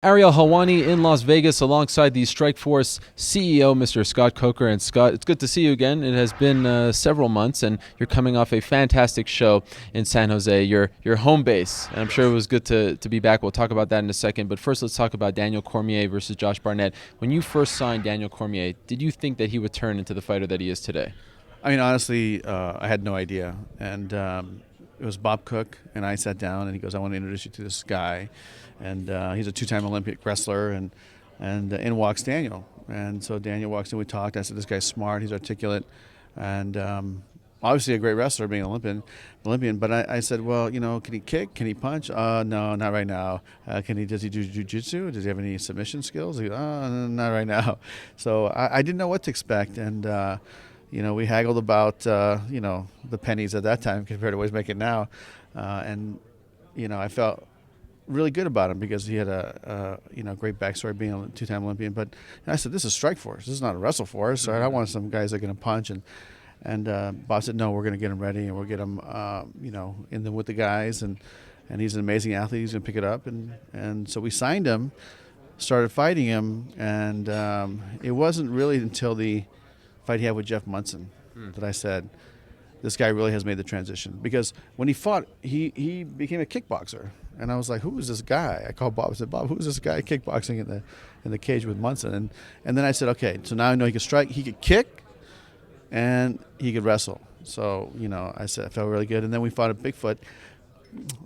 Ariel Helwani in Las Vegas alongside the Strikeforce CEO, Mr. Scott Coker. And Scott, it's good to see you again. It has been several months, and you're coming off a fantastic show in San Jose, your home base. And I'm sure it was good to be back. We'll talk about that in a second. But first, let's talk about Daniel Cormier versus Josh Barnett. When you first signed Daniel Cormier, did you think that he would turn into the fighter that he is today? I mean, honestly, I had no idea. And it was Bob Cook, and I sat down, and he goes, "I want to introduce you to this guy." And he's a two-time Olympic wrestler, and in walks Daniel. And so Daniel walks in, we talked. I said, "This guy's smart, he's articulate, and obviously a great wrestler, being an Olympian." But I said, "Well, can he kick? Can he punch?" No, not right now. Does he do jiu-jitsu? Does he have any submission skills? He goes, not right now. So I didn't know what to expect, and we haggled about the pennies at that time compared to what he's making now, and I felt really good about him because he had a great backstory being a two-time Olympian. But I said, "This is Strikeforce. This is not a wrestle force. Right? I want some guys that are going to punch." And Bob said, "No, we're going to get him ready, and we'll get him in with the guys, and he's an amazing athlete. He's going to pick it up." And so we signed him, started fighting him, and it wasn't really until the fight he had with Jeff Munson that I said, "This guy really has made the transition." Because when he fought, he became a kickboxer, and I was like, "Who is this guy?" I called Bob. I said, "Bob, who is this guy kickboxing in the cage with Munson?" And then I said, "Okay, so now I know he could strike, he could kick, and he could wrestle." So I said I felt really good. And then we fought at Bigfoot.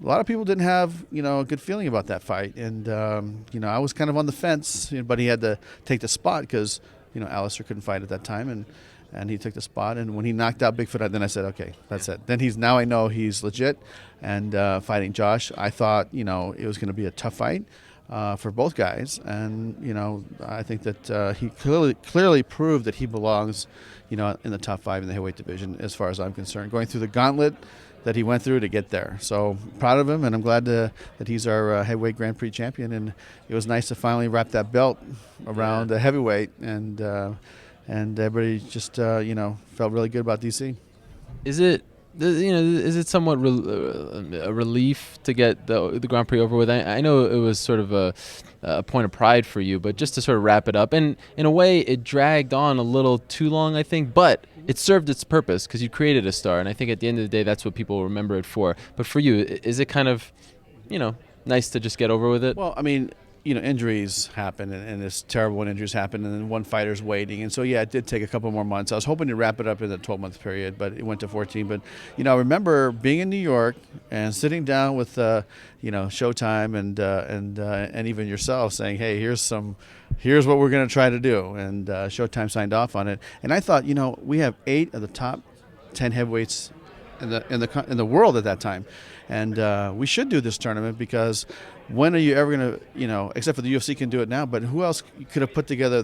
A lot of people didn't have a good feeling about that fight, and I was kind of on the fence, but he had to take the spot because Alistair couldn't fight at that time, and he took the spot. And when he knocked out Bigfoot, then I said, "Okay, that's it." Then now I know he's legit. And fighting Josh, I thought it was going to be a tough fight for both guys, and I think that he clearly proved that he belongs in the top 5 in the heavyweight division as far as I'm concerned, going through the gauntlet that he went through to get there. So proud of him, and I'm glad that he's our heavyweight Grand Prix champion. And it was nice to finally wrap that belt around the heavyweight, and everybody just felt really good about DC. Is it somewhat a relief to get the Grand Prix over with? I know it was sort of a point of pride for you, but just to sort of wrap it up, and in a way it dragged on a little too long, I think, but it served its purpose because you created a star, and I think at the end of the day that's what people remember it for. But for you, is it kind of nice to just get over with it? Well, I mean, injuries happen, and it's terrible when injuries happen, and then one fighter's waiting. And so, yeah, it did take a couple more months. I was hoping to wrap it up in the 12-month period, but it went to 14. But, I remember being in New York and sitting down with, Showtime and even yourself saying, "Hey, here's what we're going to try to do." And Showtime signed off on it. And I thought, we have 8 of the top 10 heavyweights in the world at that time, and we should do this tournament because when are you ever going to, except for the UFC can do it now, but who else could have put together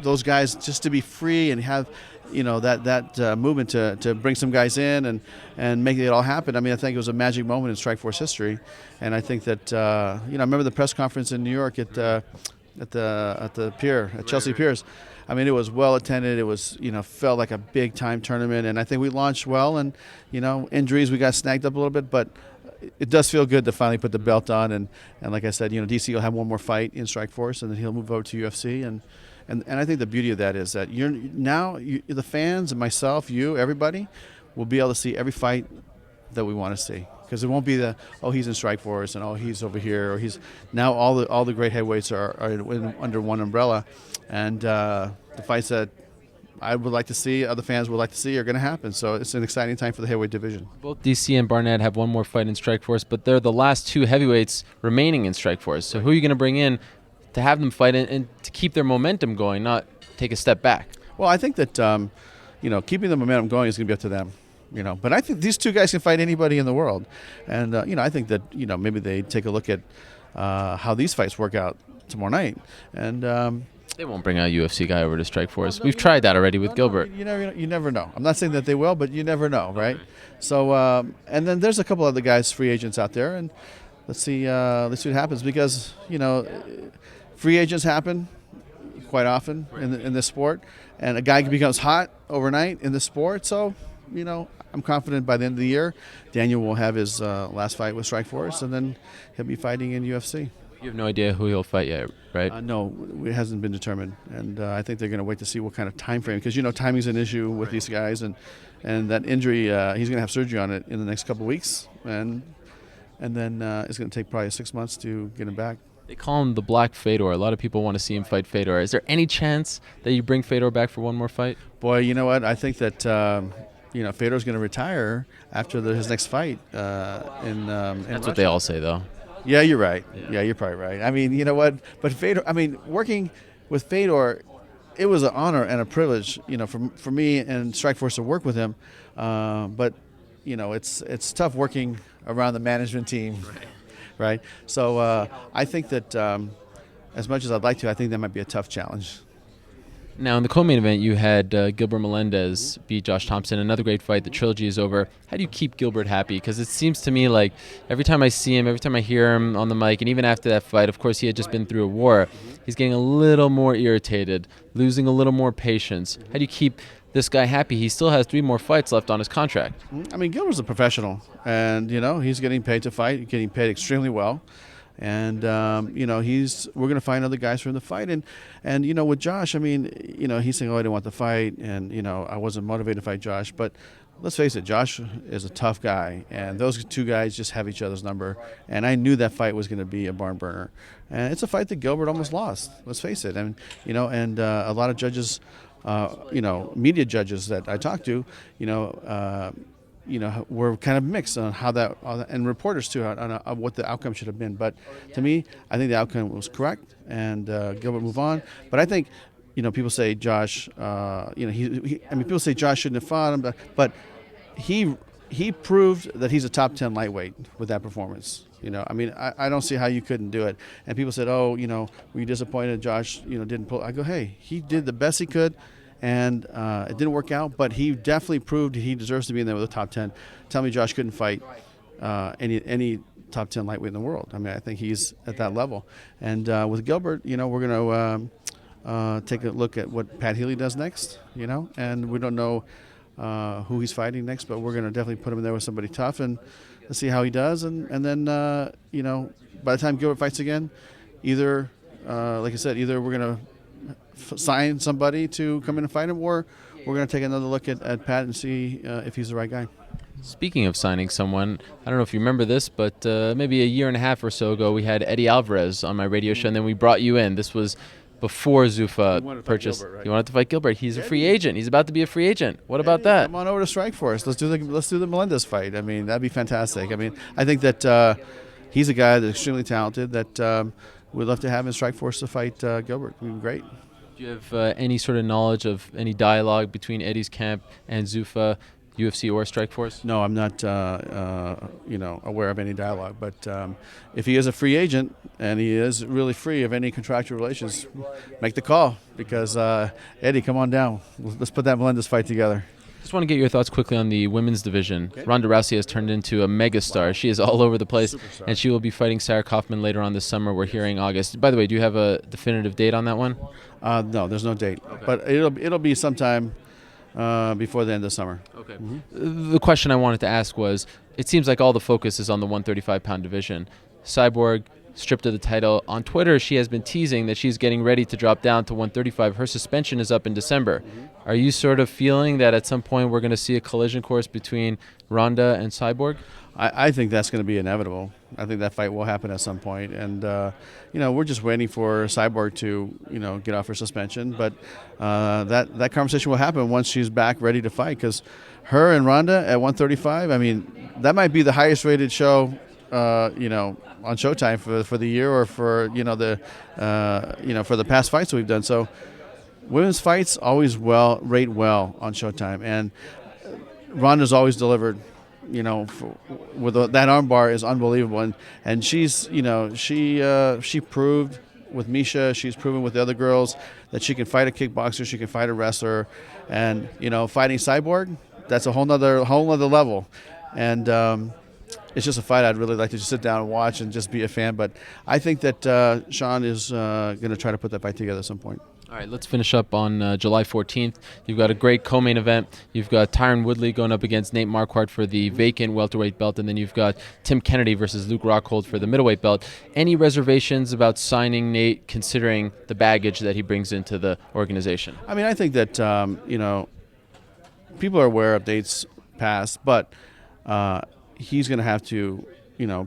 those guys just to be free and have that movement to bring some guys in and make it all happen? I mean, I think it was a magic moment in Strikeforce history, and I think that I remember the press conference in New York at the pier at Chelsea Piers. I mean, it was well attended. It was, felt like a big time tournament, and I think we launched well. And injuries, we got snagged up a little bit, but it does feel good to finally put the belt on. And like I said, DC will have one more fight in Strikeforce, and then he'll move over to UFC. And I think the beauty of that is that the fans and myself, everybody, will be able to see every fight that we want to see. Because it won't be he's in Strikeforce and he's over here, or he's now all the great heavyweights are under one umbrella, and the fights that I would like to see, other fans would like to see, are going to happen. So it's an exciting time for the heavyweight division. Both DC and Barnett have one more fight in Strikeforce, but they're the last 2 heavyweights remaining in Strikeforce. So who are you going to bring in to have them fight and to keep their momentum going, not take a step back? Well, I think that keeping the momentum going is going to be up to them. But I think these 2 guys can fight anybody in the world, and I think that maybe they take a look at how these fights work out tomorrow night, and they won't bring a UFC guy over to Strikeforce. We've tried that already with Gilbert. You never know. I'm not saying that they will, but you never know, right? So and then there's a couple other guys, free agents out there, and let's see what happens, because free agents happen quite often in this sport, and a guy becomes hot overnight in the sport. So I'm confident by the end of the year, Daniel will have his last fight with Strikeforce, and then he'll be fighting in UFC. You have no idea who he'll fight yet, right? No, it hasn't been determined, and I think they're going to wait to see what kind of time frame, because timing's an issue with these guys, and that injury, he's going to have surgery on it in the next couple of weeks, and then it's going to take probably 6 months to get him back. They call him the Black Fedor. A lot of people want to see him fight Fedor. Is there any chance that you bring Fedor back for one more fight? Boy, you know what? I think that Fedor's going to retire after his next fight. In That's what they all say, though. Yeah, you're right. Yeah, you're probably right. I mean, you know what? But Fedor, working with Fedor, it was an honor and a privilege, for me and Strikeforce to work with him. But it's tough working around the management team, right? So I think that as much as I'd like to, I think that might be a tough challenge. Now, in the co-main event, you had Gilbert Melendez beat Josh Thompson. Another great fight. The trilogy is over. How do you keep Gilbert happy? Because it seems to me like every time I see him, every time I hear him on the mic, and even after that fight, of course, he had just been through a war, he's getting a little more irritated, losing a little more patience. How do you keep this guy happy? He still has 3 more fights left on his contract. Gilbert's a professional, and, he's getting paid to fight, getting paid extremely well. And we're going to find other guys for him to fight, and with Josh, he's saying, "Oh, I didn't want to fight," and I wasn't motivated to fight Josh. But let's face it, Josh is a tough guy, and those two guys just have each other's number. And I knew that fight was going to be a barn burner, and it's a fight that Gilbert almost lost. Let's face it, and a lot of judges, media judges that I talked to, we're kind of mixed on how that, and reporters too, on what the outcome should have been. But to me, I think the outcome was correct, and Gilbert moved on. But I think, people say Josh, people say Josh shouldn't have fought him, but he proved that he's a top 10 lightweight with that performance. I don't see how you couldn't do it. And people said, "Oh, were you disappointed Josh, didn't pull?" I go, "Hey, he did the best he could." And it didn't work out, but he definitely proved he deserves to be in there with the top 10. Tell me Josh couldn't fight any top 10 lightweight in the world. I think he's at that level. And with Gilbert, we're going to take a look at what Pat Healy does next, and we don't know who he's fighting next, but we're going to definitely put him in there with somebody tough and let's see how he does. And then, by the time Gilbert fights again, either, like I said, either we're going to sign somebody to come in and fight him, or we're going to take another look at Pat and see if he's the right guy. Speaking of signing someone, I don't know if you remember this, but maybe a year and a half or so ago, we had Eddie Alvarez on my radio show, and then we brought you in. This was before Zuffa purchased. Gilbert, right? You wanted to fight Gilbert. He's a free agent. He's about to be a free agent. What about that? Come on over to Strikeforce. Let's do the Melendez fight. That'd be fantastic. I think that he's a guy that's extremely talented that we'd love to have in Strikeforce to fight Gilbert. It'd be great. Do you have any sort of knowledge of any dialogue between Eddie's camp and Zuffa, UFC or Strikeforce? No, I'm not, aware of any dialogue. But if he is a free agent and he is really free of any contractual relations, make the call because Eddie, come on down. Let's put that Melendez fight together. Just want to get your thoughts quickly on the women's division. Okay. Ronda Rousey has turned into a megastar. She is all over the place, superstar. And she will be fighting Sarah Kaufman later on this summer. We're hearing August. By the way, do you have a definitive date on that one? No, there's no date, okay. But it'll be sometime before the end of summer. Okay. Mm-hmm. The question I wanted to ask was: it seems like all the focus is on the 135-pound division. Cyborg stripped of the title. On Twitter, she has been teasing that she's getting ready to drop down to 135. Her suspension is up in December. Mm-hmm. Are you sort of feeling that at some point we're going to see a collision course between Ronda and Cyborg? I think that's going to be inevitable. I think that fight will happen at some point. And, we're just waiting for Cyborg to, get off her suspension. But that conversation will happen once she's back ready to fight. Because her and Ronda at 135, that might be the highest rated show on Showtime for the year or for for the past fights we've done. So women's fights always rate well on Showtime, and Ronda's always delivered. That armbar is unbelievable, and she's she proved with Misha, she's proven with the other girls that she can fight a kickboxer, she can fight a wrestler, and fighting Cyborg, that's a whole nother level, and. it's just a fight I'd really like to just sit down and watch and just be a fan. But I think that Sean is going to try to put that fight together at some point. All right, let's finish up on July 14th. You've got a great co-main event. You've got Tyron Woodley going up against Nate Marquardt for the vacant welterweight belt, and then you've got Tim Kennedy versus Luke Rockhold for the middleweight belt. Any reservations about signing Nate, considering the baggage that he brings into the organization? I mean, I think that people are aware of dates past, but he's going to have to,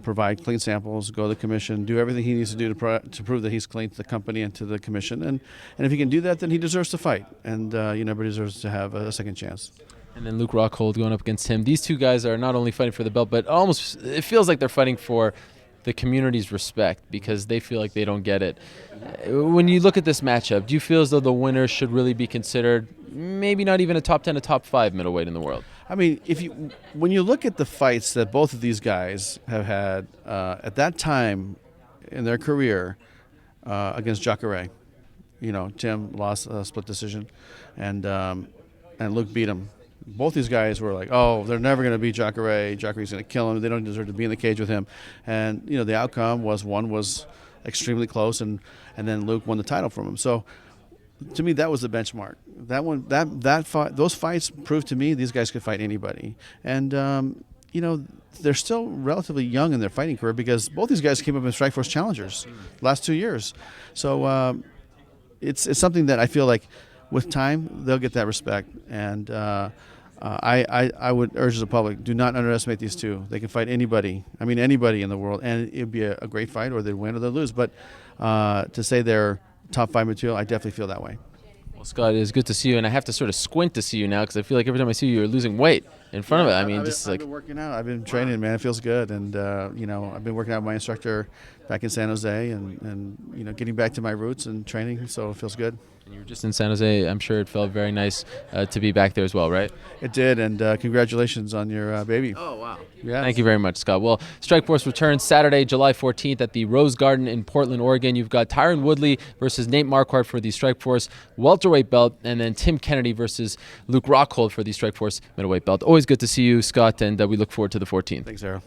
provide clean samples, go to the commission, do everything he needs to do to prove that he's clean to the company and to the commission. And if he can do that, then he deserves to fight. And, everybody deserves to have a second chance. And then Luke Rockhold going up against him. These two guys are not only fighting for the belt, but almost it feels like they're fighting for the community's respect because they feel like they don't get it. When you look at this matchup, do you feel as though the winner should really be considered maybe not even a top 10, a top 5 middleweight in the world? I mean, when you look at the fights that both of these guys have had at that time in their career against Jacare, Tim lost a split decision, and Luke beat him. Both these guys were like, oh, they're never going to beat Jacare. Jacare's going to kill him. They don't deserve to be in the cage with him. And the outcome was one was extremely close, and then Luke won the title from him. So to me, that was the benchmark. That one, that fight, those fights proved to me these guys could fight anybody. And they're still relatively young in their fighting career because both these guys came up in Strikeforce challengers last 2 years. So it's something that I feel like with time they'll get that respect. And I would urge the public, do not underestimate these two. They can fight anybody. I mean, anybody in the world, and it'd be a great fight, or they'd win or they'd lose. But to say they're top 5 material, I definitely feel that way. Well, Scott, it's good to see you, and I have to sort of squint to see you now because I feel like every time I see you, you're losing weight in front of it. I mean, I've been working out. I've been training, man. It feels good, and I've been working out with my instructor back in San Jose, and getting back to my roots and training. So it feels good. And you were just in San Jose. I'm sure it felt very nice to be back there as well, right? It did, and congratulations on your baby. Oh, wow. Yeah. Thank you very much, Scott. Well, Strikeforce returns Saturday, July 14th at the Rose Garden in Portland, Oregon. You've got Tyron Woodley versus Nate Marquardt for the Strikeforce welterweight belt, and then Tim Kennedy versus Luke Rockhold for the Strikeforce middleweight belt. Always good to see you, Scott, and we look forward to the 14th. Thanks, Errol.